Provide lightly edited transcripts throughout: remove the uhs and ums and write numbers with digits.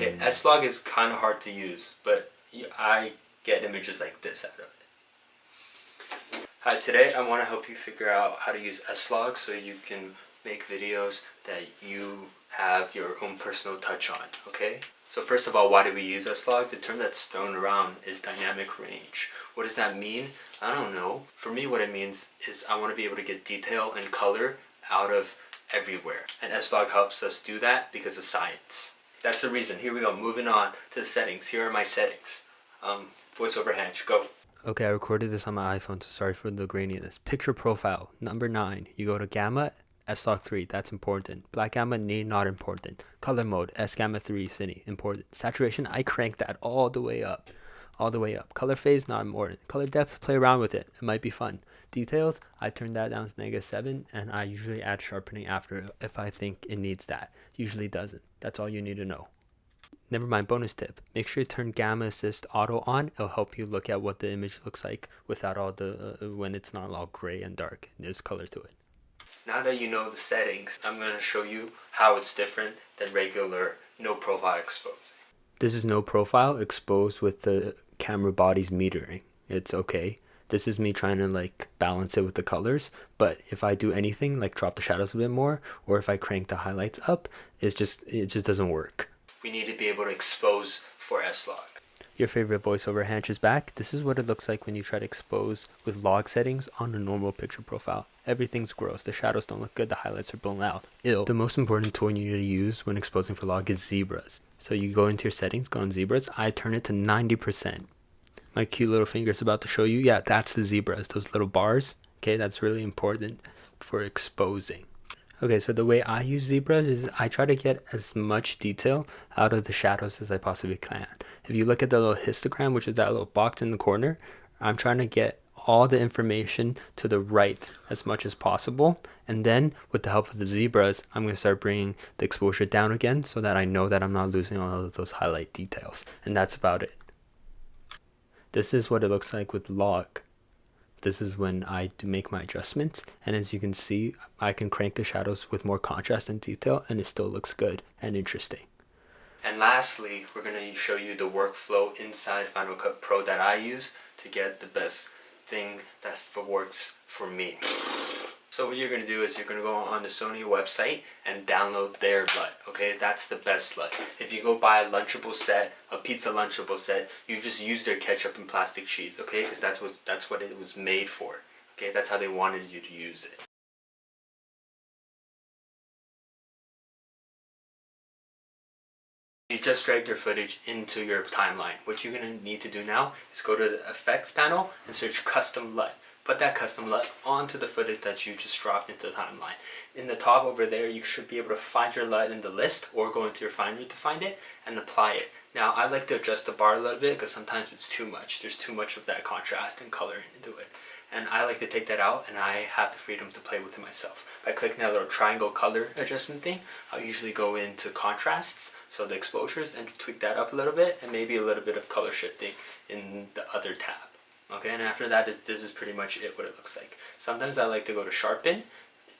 Okay, S-Log is kind of hard to use, but I get images like this out of it. Hi, today I want to help you figure out how to use S-Log so you can make videos that you have your own personal touch on, okay? So first of all, why do we use S-Log? The term that's thrown around is dynamic range. What does that mean? I don't know. For me, what it means is I want to be able to get detail and color out of everywhere. And S-Log helps us do that because of science. That's the reason. Here we go. Moving on to the settings. Here are my settings. VoiceOver Hanch, go. Okay, I recorded this on my iPhone, so sorry for the graininess. Picture profile, number 9. You go to gamma, S-Log 3, that's important. Black gamma, not important. Color mode, S gamma 3, cine, important. Saturation, I crank that all the way up. All the way up. Color phase, not important. Color depth, play around with it. It might be fun. Details, I turn that down to -7, and I usually add sharpening after if I think it needs that. Usually doesn't. That's all you need to know. Never mind, bonus tip. Make sure you turn gamma assist auto on. It'll help you look at what the image looks like without all the, when it's not all gray and dark. There's color to it. Now that you know the settings, I'm going to show you how it's different than regular no profile exposed. This is no profile exposed with the camera body's metering. It's okay. This is me trying to like balance it with the colors, but if I do anything like drop the shadows a bit more, or if I crank the highlights up, it just doesn't work. We need to be able to expose for S-Log. Your favorite voiceover Hanch is back. This is what it looks like when you try to expose with log settings on a normal picture profile. Everything's gross. The shadows don't look good. The highlights are blown out. Ew. The most important tool you need to use when exposing for log is zebras. So you go into your settings, go on zebras. I turn it to 90%. My cute little finger is about to show you. Yeah, that's the zebras, those little bars. Okay, that's really important for exposing. Okay, so the way I use zebras is I try to get as much detail out of the shadows as I possibly can. If you look at the little histogram, which is that little box in the corner, I'm trying to get all the information to the right as much as possible. And then with the help of the zebras, I'm going to start bringing the exposure down again so that I know that I'm not losing all of those highlight details. And that's about it. This is what it looks like with log. This is when I do make my adjustments, and as you can see, I can crank the shadows with more contrast and detail, and it still looks good and interesting. And lastly, we're going to show you the workflow inside Final Cut Pro that I use to get the best thing that works for me. So what you're going to do is you're going to go on the Sony website and download their LUT, okay? That's the best LUT. If you go buy a Lunchable set, a pizza Lunchable set, you just use their ketchup and plastic cheese, okay? Because that's what it was made for, okay? That's how they wanted you to use it. You just drag your footage into your timeline. What you're going to need to do now is go to the effects panel and search custom LUT. Put that custom LUT onto the footage that you just dropped into the timeline. In the top over there, you should be able to find your LUT in the list or go into your Finder to find it and apply it. Now, I like to adjust the bar a little bit because sometimes it's too much. There's too much of that contrast and color into it. And I like to take that out, and I have the freedom to play with it myself. By clicking that little triangle color adjustment thing, I'll usually go into contrasts, so the exposures, and tweak that up a little bit, and maybe a little bit of color shifting in the other tab. Okay, and after that, this is pretty much it, what it looks like. Sometimes I like to go to sharpen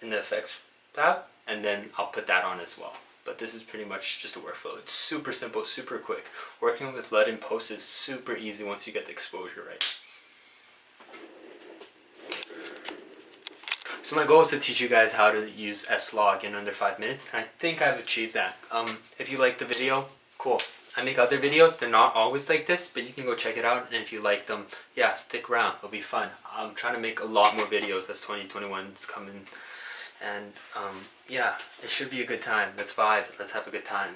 in the effects tab, and then I'll put that on as well. But this is pretty much just a workflow. It's super simple, super quick. Working with LUT in post is super easy once you get the exposure right. So my goal is to teach you guys how to use S-Log in under 5 minutes, and I think I've achieved that. If you liked the video, cool. I make other videos, they're not always like this, but you can go check it out, and if you like them, yeah, stick around, it'll be fun. I'm trying to make a lot more videos as 2021 is coming, and yeah, it should be a good time. Let's vibe, let's have a good time.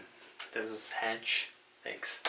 This was Hanch, thanks.